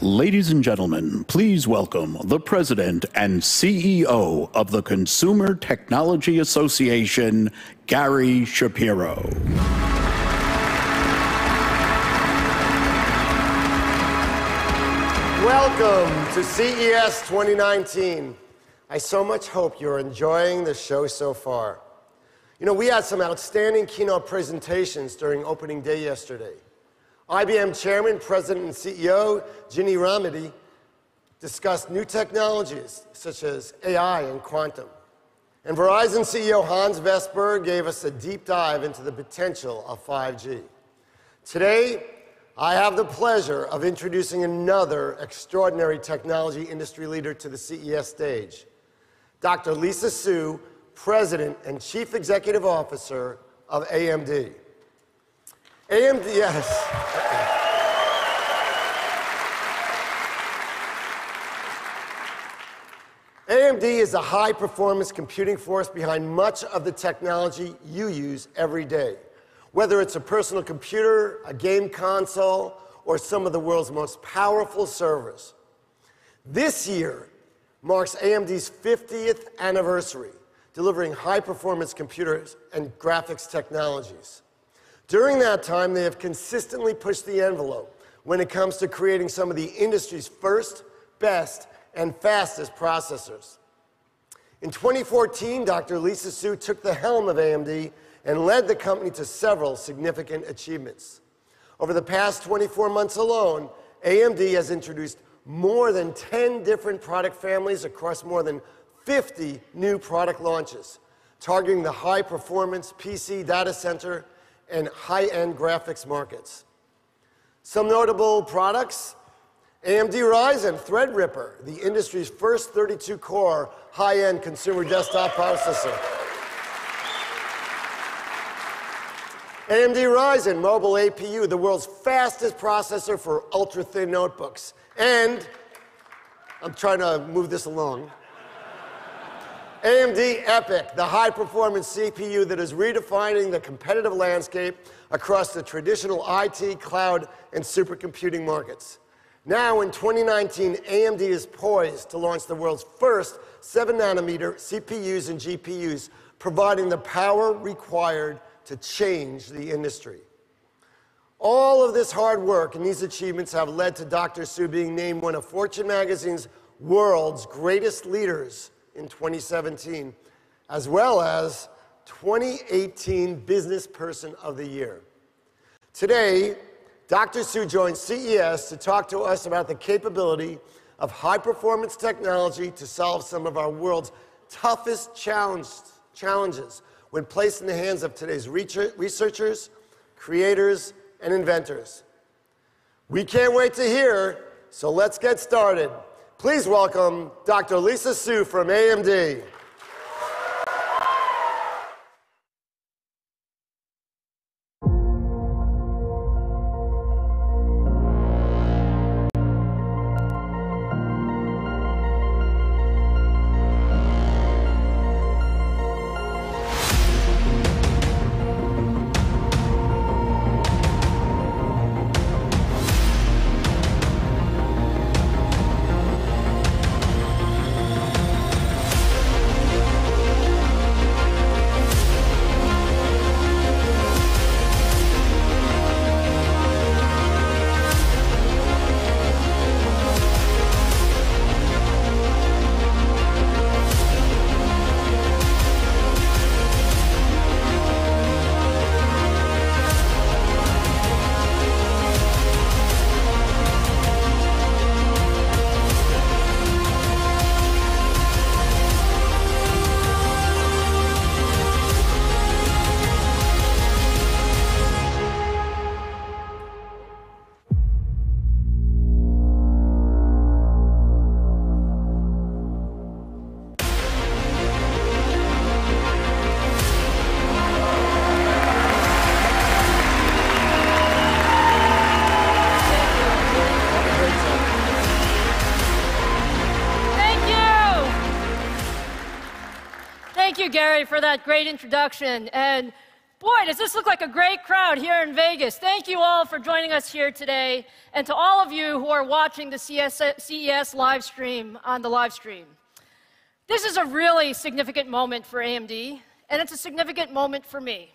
Ladies and gentlemen, please welcome the President and CEO of the Consumer Technology Association, Gary Shapiro. Welcome to CES 2019. I so much hope you're enjoying the show so far. You know, we had some outstanding keynote presentations during opening day yesterday. IBM Chairman, President, and CEO Ginni Rometty discussed new technologies such as AI and quantum. And Verizon CEO Hans Vestberg gave us a deep dive into the potential of 5G. Today, I have the pleasure of introducing another extraordinary technology industry leader to the CES stage, Dr. Lisa Su, President and Chief Executive Officer of AMD. AMD, yes. AMD is a high-performance computing force behind much of the technology you use every day, whether it's a personal computer, a game console, or some of the world's most powerful servers. This year marks AMD's 50th anniversary, delivering high-performance computers and graphics technologies. During that time, they have consistently pushed the envelope when it comes to creating some of the industry's first, best, and fastest processors. In 2014, Dr. Lisa Su took the helm of AMD and led the company to several significant achievements. Over the past 24 months alone, AMD has introduced more than 10 different product families across more than 50 new product launches, targeting the high-performance PC data center and high-end graphics markets. Some notable products: AMD Ryzen Threadripper, the industry's first 32-core high-end consumer desktop processor. AMD Ryzen Mobile APU, the world's fastest processor for ultra-thin notebooks. And, I'm trying to move this along, AMD EPYC, the high-performance CPU that is redefining the competitive landscape across the traditional IT, cloud, and supercomputing markets. Now, in 2019, AMD is poised to launch the world's first 7-nanometer CPUs and GPUs, providing the power required to change the industry. All of this hard work and these achievements have led to Dr. Su being named one of Fortune magazine's world's greatest leaders in 2017, as well as 2018 Business Person of the Year. Today, Dr. Su joins CES to talk to us about the capability of high-performance technology to solve some of our world's toughest challenges when placed in the hands of today's researchers, creators, and inventors. We can't wait to hear, so let's get started. Please welcome Dr. Lisa Su from AMD. Gary, for that great introduction. And Boy, does this look like a great crowd here in Vegas. Thank you all for joining us here today, and to all of you who are watching the CES live stream on the live stream. This is a really significant moment for AMD, and it's a significant moment for me.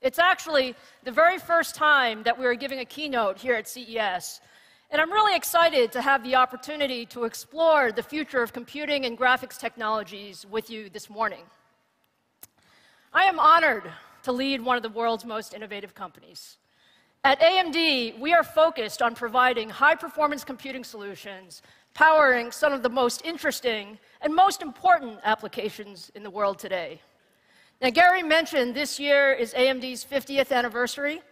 It's actually the very first time that we are giving a keynote here at CES, and I'm really excited to have the opportunity to explore the future of computing and graphics technologies with you this morning. I am honored to lead one of the world's most innovative companies. At AMD, we are focused on providing high-performance computing solutions, powering some of the most interesting and most important applications in the world today. Now, Gary mentioned this year is AMD's 50th anniversary.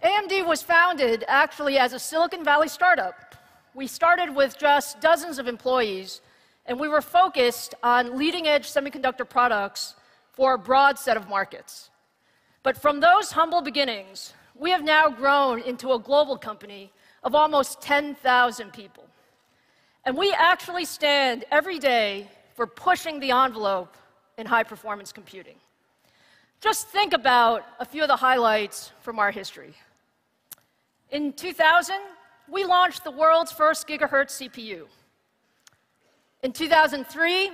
AMD was founded actually as a Silicon Valley startup. We started with just dozens of employees, and we were focused on leading-edge semiconductor products for a broad set of markets. But from those humble beginnings, we have now grown into a global company of almost 10,000 people. And we actually stand every day for pushing the envelope in high-performance computing. Just think about a few of the highlights from our history. In 2000, we launched the world's first gigahertz CPU. In 2003,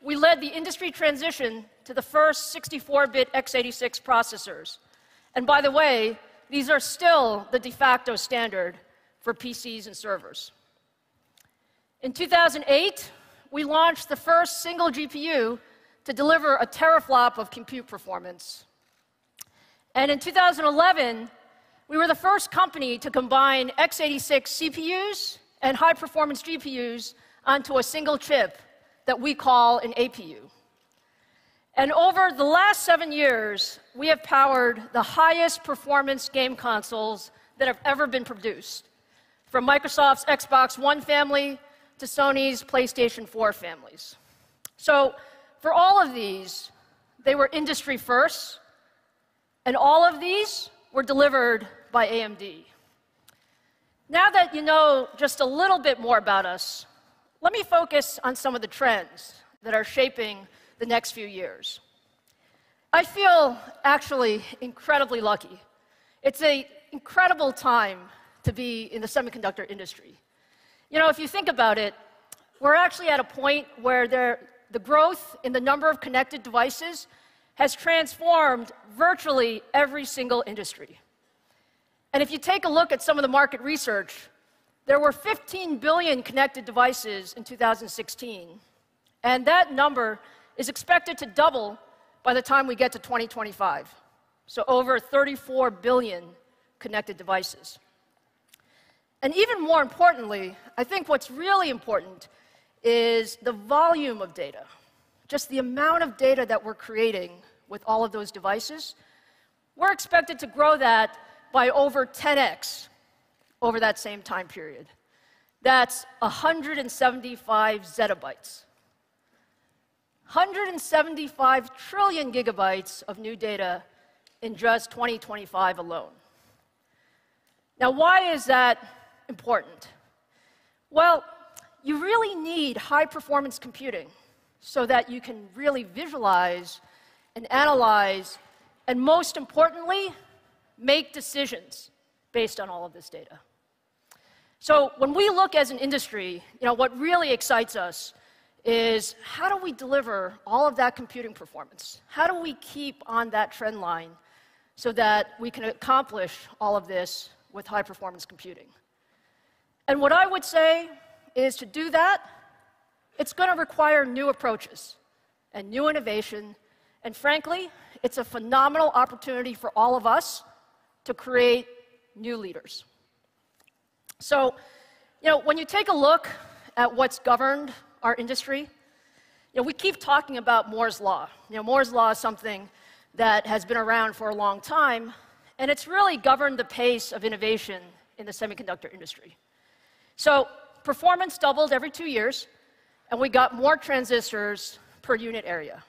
we led the industry transition to the first 64-bit x86 processors. And by the way, these are still the de facto standard for PCs and servers. In 2008, we launched the first single GPU to deliver a teraflop of compute performance. And in 2011, we were the first company to combine x86 CPUs and high-performance GPUs onto a single chip that we call an APU. And over the last 7 years, we have powered the highest performance game consoles that have ever been produced, from Microsoft's Xbox One family to Sony's PlayStation 4 families. So for all of these, they were industry first, and all of these were delivered by AMD. Now that you know just a little bit more about us, let me focus on some of the trends that are shaping the next few years. I feel actually incredibly lucky. It's an incredible time to be in the semiconductor industry. You know, if you think about it, we're actually at a point where the growth in the number of connected devices has transformed virtually every single industry. And if you take a look at some of the market research, there were 15 billion connected devices in 2016, and that number is expected to double by the time we get to 2025, so over 34 billion connected devices. And even more importantly, I think what's really important is the volume of data, just the amount of data that we're creating with all of those devices. We're expected to grow that by over 10x over that same time period. That's 175 zettabytes. 175 trillion gigabytes of new data in just 2025 alone. Now, why is that important? Well, you really need high-performance computing so that you can really visualize and analyze, and most importantly, make decisions based on all of this data. So when we look as an industry, what really excites us is how do we deliver all of that computing performance? How do we keep on that trend line so that we can accomplish all of this with high-performance computing? And what I would say is to do that, it's going to require new approaches and new innovation. And frankly, it's a phenomenal opportunity for all of us to create new leaders. So, when you take a look at what's governed our industry, we keep talking about Moore's Law. Moore's Law is something that has been around for a long time, and it's really governed the pace of innovation in the semiconductor industry. So performance doubled every 2 years, and we got more transistors per unit area,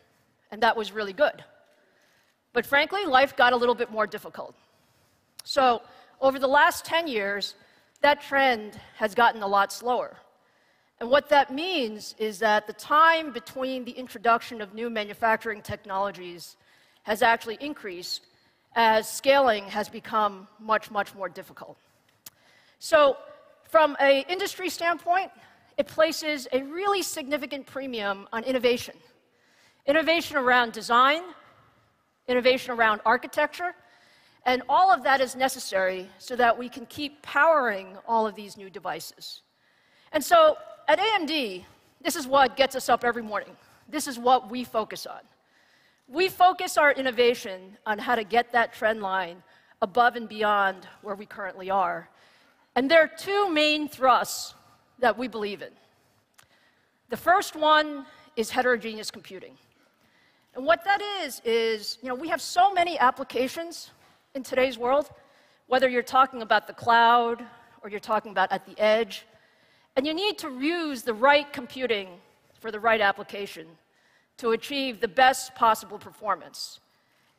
and that was really good. But frankly, life got a little bit more difficult. So over the last 10 years, that trend has gotten a lot slower. And what that means is that the time between the introduction of new manufacturing technologies has actually increased, as scaling has become much, much more difficult. So from an industry standpoint, it places a really significant premium on innovation. Innovation around design, innovation around architecture, and all of that is necessary so that we can keep powering all of these new devices. And so at AMD, this is what gets us up every morning. This is what we focus on. We focus our innovation on how to get that trend line above and beyond where we currently are. And there are two main thrusts that we believe in. The first one is heterogeneous computing. And what that is, we have so many applications in today's world, whether you're talking about the cloud or you're talking about at the edge, and you need to use the right computing for the right application to achieve the best possible performance.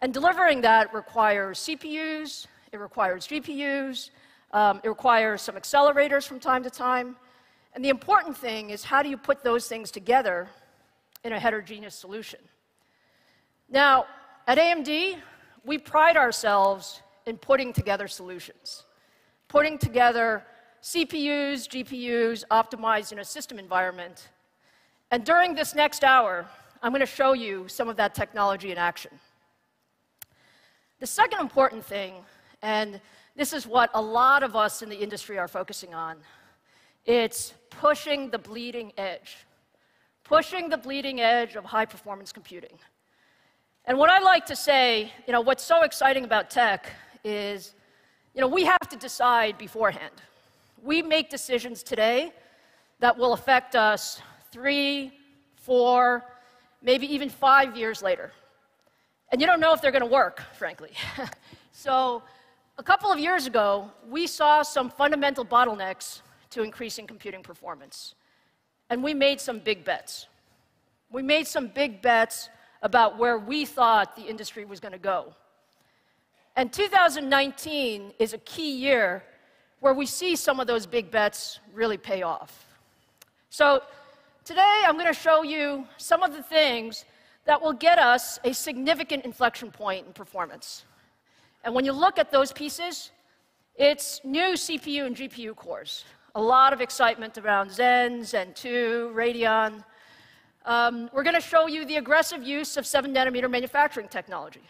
And delivering that requires CPUs, it requires GPUs, it requires some accelerators from time to time. And the important thing is, how do you put those things together in a heterogeneous solution? Now, at AMD, we pride ourselves in putting together solutions, putting together CPUs, GPUs, optimized in a system environment. And during this next hour, I'm going to show you some of that technology in action. The second important thing, and this is what a lot of us in the industry are focusing on, it's pushing the bleeding edge of high-performance computing. And what I like to say, what's so exciting about tech is, we have to decide beforehand. We make decisions today that will affect us 3, 4, maybe even 5 years later. And you don't know if they're going to work, frankly. So a couple of years ago, we saw some fundamental bottlenecks to increasing computing performance. And we made some big bets. We made some big bets about where we thought the industry was going to go. And 2019 is a key year where we see some of those big bets really pay off. So today, I'm going to show you some of the things that will get us a significant inflection point in performance. And when you look at those pieces, it's new CPU and GPU cores. A lot of excitement around Zen, Zen 2, Radeon. We're going to show you the aggressive use of 7-nanometer manufacturing technology.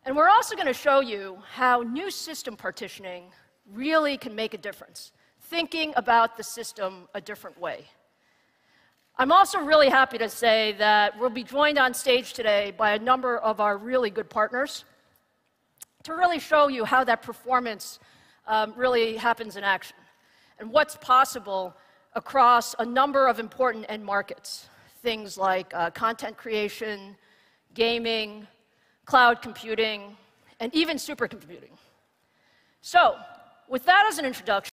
And we're also going to show you how new system partitioning really can make a difference, thinking about the system a different way. I'm also really happy to say that we'll be joined on stage today by a number of our really good partners to really show you how that performance really happens in action and what's possible across a number of important end markets, things like content creation, gaming, cloud computing, and even supercomputing. So, with that as an introduction,